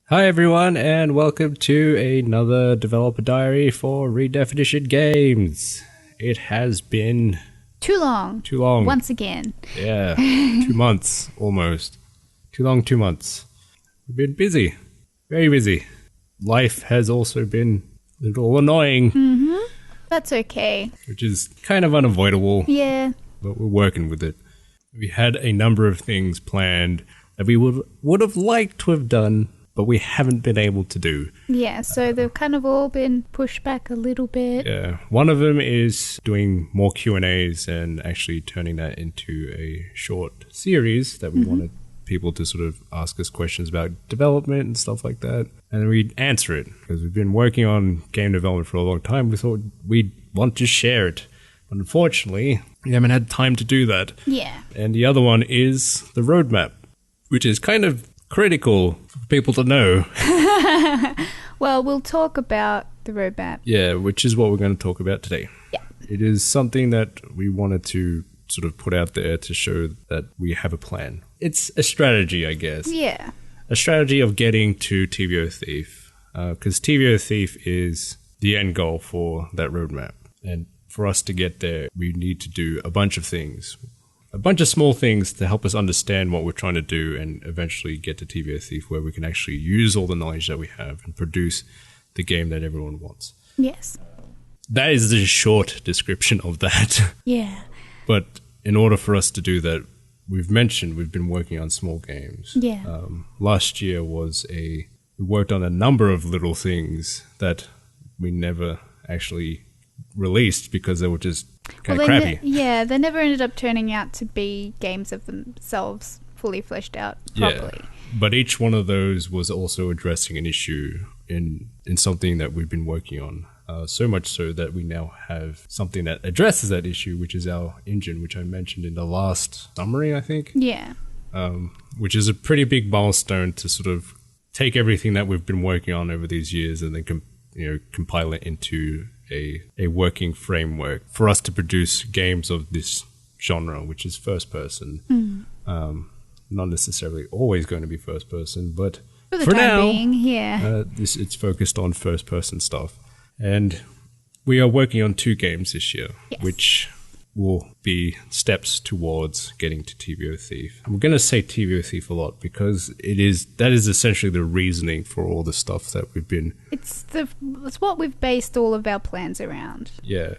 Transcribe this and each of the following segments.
Hi everyone, and welcome to another developer diary for Redefinition Games. It has been too long. Once again. Yeah, 2 months almost. Too long, 2 months. We've been busy, very busy. Life has also been a little annoying. Mm-hmm. That's okay. Which is kind of unavoidable. Yeah. But we're working with it. We had a number of things planned that we would have liked to have done, but we haven't been able to do. Yeah, so they've kind of all been pushed back a little bit. Yeah, one of them is doing more Q&As and actually turning that into a short series that we wanted people to sort of ask us questions about development and stuff like that. And we'd answer it, because we've been working on game development for a long time. We thought we'd want to share it. But unfortunately, we haven't had time to do that. Yeah. And the other one is the roadmap, which is kind of critical for people to know. Well, we'll talk about the roadmap. Yeah, which is what we're going to talk about today. Yeah. It is something that we wanted to sort of put out there to show that we have a plan. It's a strategy, I guess. Yeah. A strategy of getting to TBO Thief. Because TBO Thief is the end goal for that roadmap. And for us to get there, we need to do a bunch of things. A bunch of small things to help us understand what we're trying to do and eventually get to TBO Thief, where we can actually use all the knowledge that we have and produce the game that everyone wants. Yes. That is the short description of that. Yeah. But in order for us to do that, we've been working on small games. Yeah. Last year we worked on a number of little things that we never actually released because they were just kind of crappy. They never ended up turning out to be games of themselves fully fleshed out properly. Yeah, but each one of those was also addressing an issue in something that we've been working on. So much so that we now have something that addresses that issue, which is our engine, which I mentioned in the last summary, I think. Yeah. Which is a pretty big milestone to sort of take everything that we've been working on over these years and then compile it into a working framework for us to produce games of this genre, which is first person. Not necessarily always going to be first person, but for now, it's focused on first person stuff. And we are working on 2 games this year, which will be steps towards getting to TBO Thief. I'm going to say TBO Thief a lot because that is essentially the reasoning for all the stuff that we've been... It's what we've based all of our plans around. Yeah.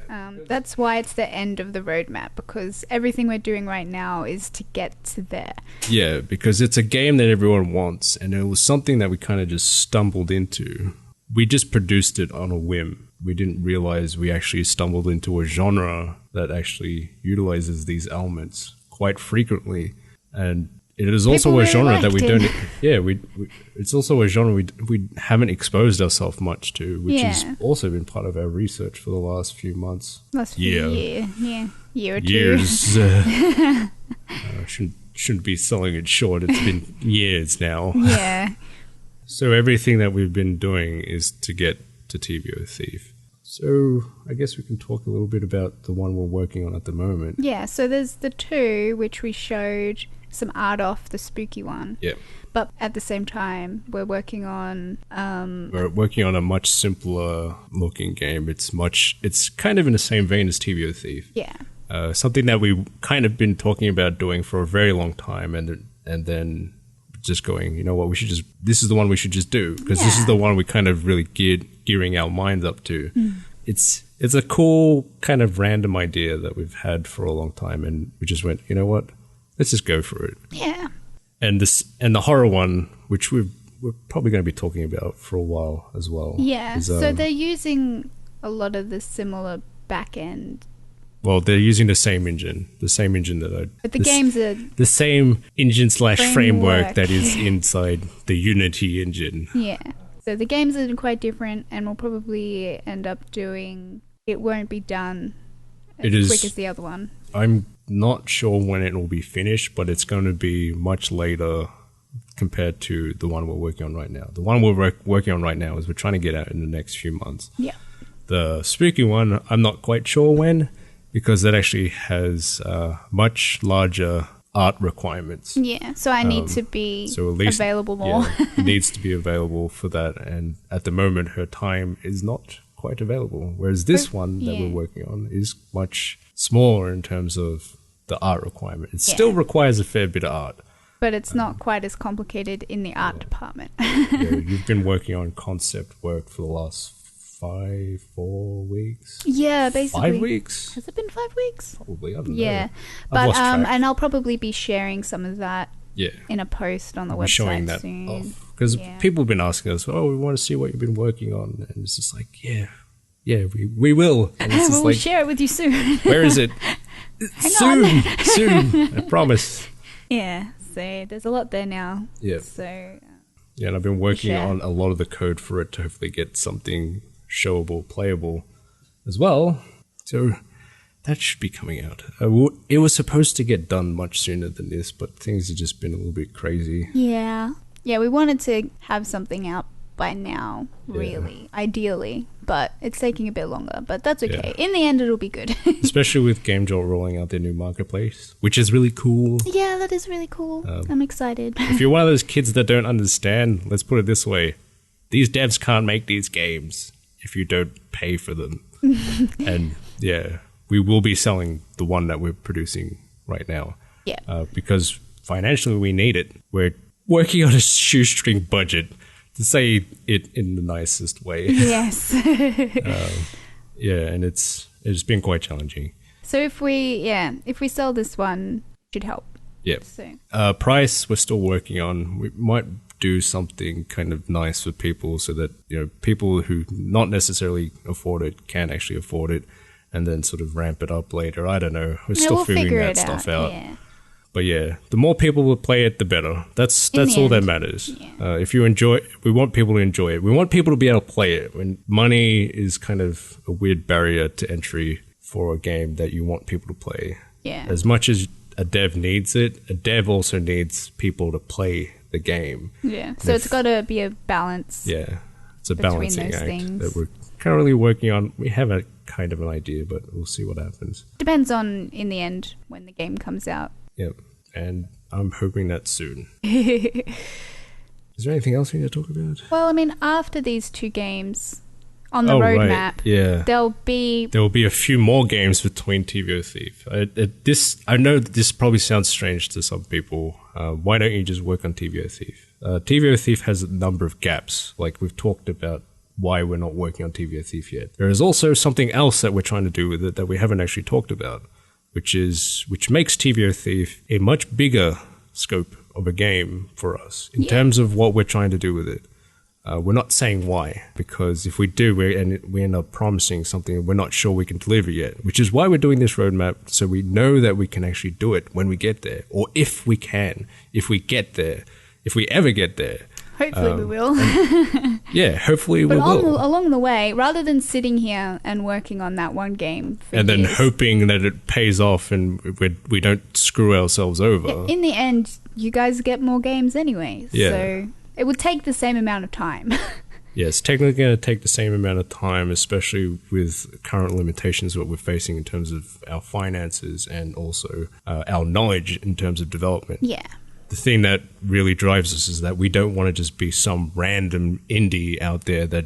That's why it's the end of the roadmap, because everything we're doing right now is to get to there. Yeah, because it's a game that everyone wants, and it was something that we kind of just stumbled into. We just produced it on a whim. We didn't realize we actually stumbled into a genre that actually utilizes these elements quite frequently. And it is also a genre that we don't... Yeah, it's also a genre we haven't exposed ourselves much to, which has also been part of our research for the last few months. Year or two. Years. Shouldn't be selling it short. It's been years now. Yeah. So everything that we've been doing is to get to TBO Thief. So I guess we can talk a little bit about the one we're working on at the moment. Yeah, so there's the 2 which we showed some art off, the spooky one. Yeah. But at the same time, we're working on... we're working on a much simpler looking game. It's kind of in the same vein as TBO Thief. Yeah. Something that we've kind of been talking about doing for a very long time, and then just going, you know what, this is the one we should just do, because this is the one we kind of really gearing our minds up to. It's a cool kind of random idea that we've had for a long time, and we just went, you know what, let's just go for it. Yeah. And the horror one, which we're probably going to be talking about for a while as well. Yeah, so they're using a lot of the similar back end. Well, they're using the same engine that But the games are... the same engine / framework that is inside the Unity engine. Yeah. So the games are quite different, and we'll probably end up doing... It won't be done as quick as the other one. I'm not sure when it will be finished, but it's going to be much later compared to the one we're working on right now. The one we're working on right now is we're trying to get out in the next few months. Yeah. The spooky one, I'm not quite sure when, because that actually has much larger art requirements. Yeah, so I need to be available more. Yeah, it needs to be available for that. And at the moment, her time is not quite available. Whereas this one that we're working on is much smaller in terms of the art requirement. It still requires a fair bit of art. But it's not quite as complicated in the art department. You've been working on concept work for the last 4 weeks? Yeah, basically. 5 weeks? Has it been 5 weeks? Probably, I don't know. Yeah, but and I'll probably be sharing some of that in a post on the website showing that soon. Because people have been asking us, we want to see what you've been working on. And it's just like, we will. And it's just we'll share it with you soon. Where is it? Hang on. Soon, I promise. Yeah, so there's a lot there now. Yeah. So... and I've been working on a lot of the code for it to hopefully get something showable, playable as well. So that should be coming out. It was supposed to get done much sooner than this, but things have just been a little bit crazy. Yeah. Yeah, we wanted to have something out by now, really, ideally, but it's taking a bit longer, but that's okay. In the end, it'll be good. Especially with GameJolt rolling out their new marketplace, which is really cool. Yeah, that is really cool. I'm excited. If you're one of those kids that don't understand, let's put it this way. These devs can't make these games if you don't pay for them. And we will be selling the one that we're producing right now. Yeah. Because financially we need it. We're working on a shoestring budget, to say it in the nicest way. Yes. And it's been quite challenging. So if we sell this one, it should help. Yeah. So. Price we're still working on. We might do something kind of nice for people so that people who not necessarily afford it can actually afford it, and then sort of ramp it up later. I don't know. We're still figuring that stuff out. Yeah. But the more people will play it, the better. That's all that matters. Yeah. If you enjoy it, we want people to enjoy it. We want people to be able to play it. When money is kind of a weird barrier to entry for a game that you want people to play. Yeah. As much as a dev needs it, a dev also needs people to play the game. Yeah. So it's got to be a balance. Yeah. It's a balancing act that we're currently working on. We have a kind of an idea, but we'll see what happens. Depends on, in the end, when the game comes out. Yep. And I'm hoping that soon. Is there anything else we need to talk about? Well, I mean, after these 2 games on the roadmap, there'll be a few more games between TBO Thief. I know this probably sounds strange to some people. Why don't you just work on TBO Thief? TBO Thief has a number of gaps, like we've talked about why we're not working on TBO Thief yet. There is also something else that we're trying to do with it that we haven't actually talked about, which makes TBO Thief a much bigger scope of a game for us in terms of what we're trying to do with it. We're not saying why, because if we do, we end up promising something we're not sure we can deliver yet, which is why we're doing this roadmap, so we know that we can actually do it when we get there, or if we get there, if we ever get there. Hopefully we will. Hopefully we will. But along the way, rather than sitting here and working on that one game for and years, then hoping that it pays off and we don't screw ourselves over. In the end, you guys get more games anyways. Yeah. So it would take the same amount of time. Yeah, it's technically going to take the same amount of time, especially with current limitations what we're facing in terms of our finances and also our knowledge in terms of development. Yeah. The thing that really drives us is that we don't want to just be some random indie out there that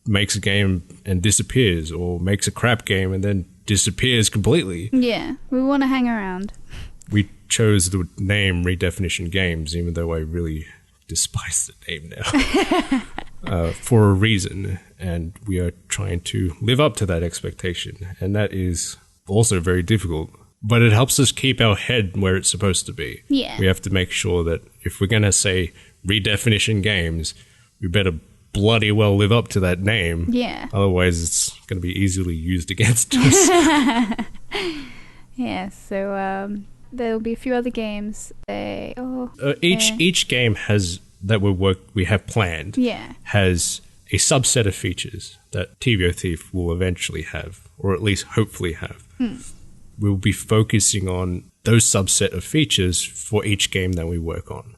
makes a game and disappears, or makes a crap game and then disappears completely. Yeah, we want to hang around. We chose the name Redefinition Games, even though I really despise the name now, for a reason. And we are trying to live up to that expectation. And that is also very difficult. But it helps us keep our head where it's supposed to be. Yeah. We have to make sure that if we're going to say Redefinition Games, we better bloody well live up to that name. Yeah. Otherwise, it's going to be easily used against us. Yeah, so there'll be a few other games. Each game has that we have planned has a subset of features that TBO Thief will eventually have, or at least hopefully have. We'll be focusing on those subset of features for each game that we work on.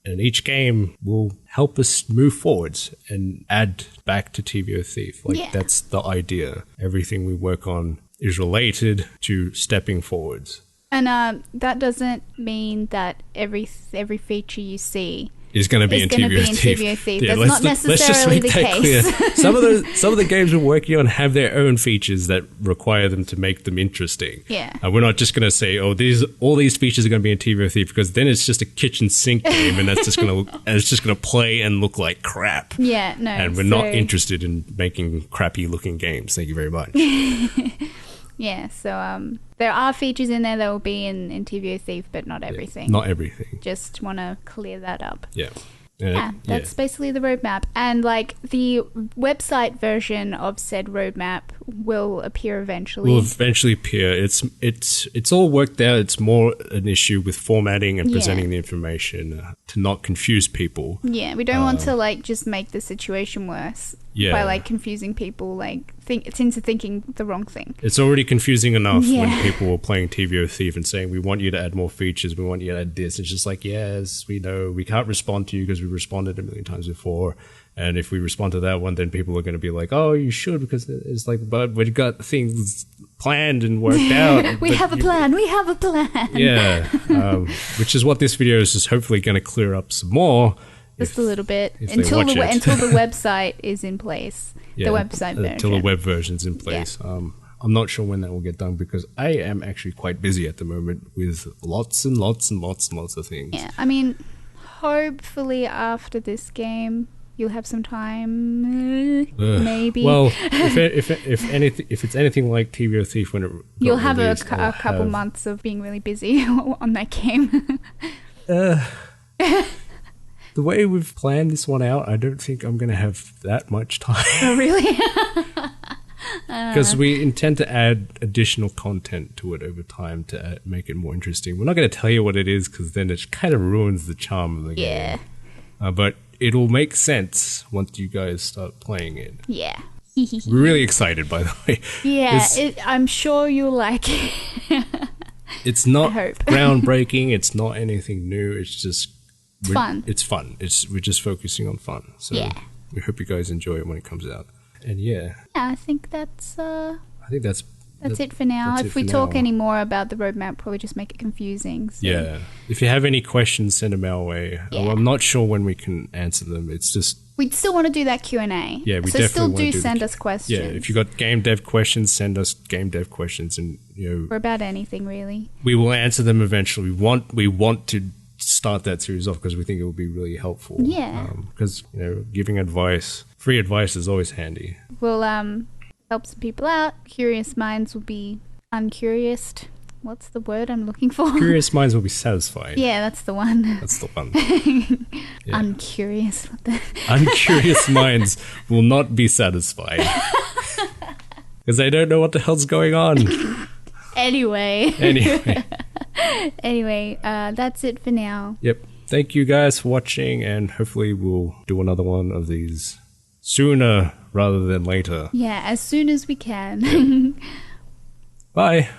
And each game will help us move forwards and add back to TBO Thief. That's the idea. Everything we work on is related to stepping forwards. And that doesn't mean that every feature you see is going to be in TBO Thief. Yeah, that's not necessarily the case. Some of the games we're working on have their own features that require them to make them interesting. Yeah. We're not just going to say, oh, all these features are going to be in TBO Thief, because then it's just a kitchen sink game, and that's just going to play and look like crap. Yeah, no. And we're not interested in making crappy looking games. Thank you very much. Yeah, so there are features in there that will be in TBO Thief, but not everything. Not everything. Just want to clear that up. Yeah. That's basically the roadmap. And like the website version of said roadmap will appear eventually. Will eventually appear. It's all worked out. It's more an issue with formatting and presenting the information to not confuse people. Yeah, we don't want to like just make the situation worse by like confusing people into thinking the wrong thing. It's already confusing enough when people were playing TBO Thief and saying, we want you to add more features, we want you to add this. It's just like, yes, we know, we can't respond to you because we responded a million times before. And if we respond to that one, then people are going to be like, oh, you should, because it's like, but we've got things planned and worked out. We have a plan. Yeah. Which is what this video is just hopefully going to clear up some more. Just a little bit. Until the website is in place. Yeah, the website version. Until the web version's in place. Yeah. I'm not sure when that will get done, because I am actually quite busy at the moment with lots and lots and lots and lots of things. Yeah, I mean, hopefully after this game you'll have some time, maybe. Well, if it's anything like TBO Thief, when you'll have a couple months of being really busy on that game. The way we've planned this one out, I don't think I'm going to have that much time. Oh, really? Because we intend to add additional content to it over time to make it more interesting. We're not going to tell you what it is, because then it kind of ruins the charm of the game. But it'll make sense once you guys start playing it. Yeah. We're really excited, by the way. Yeah, I'm sure you'll like it. It's not groundbreaking. It's not anything new. It's just fun. It's fun. We're just focusing on fun. So we hope you guys enjoy it when it comes out. And I think that's that's it for now. If we talk any more about the roadmap, probably just make it confusing. So. Yeah. If you have any questions, send them our way. Well, I'm not sure when we can answer them. It's just... We'd still want to do that Q&A. Yeah, we definitely still want to do send us questions. Yeah, if you got game dev questions, send us game dev questions, and or about anything, really. We will answer them eventually. We want to start that series off because we think it will be really helpful. Yeah. Because giving advice, free advice, is always handy. We'll help some people out. Curious minds will be uncurious. What's the word I'm looking for? Curious minds will be satisfied. Yeah, that's the one. That's the one. Yeah. Uncurious. Uncurious minds will not be satisfied. Because they don't know what the hell's going on. Anyway, that's it for now. Yep. Thank you guys for watching, and hopefully we'll do another one of these sooner rather than later. Yeah, as soon as we can. Yep. Bye.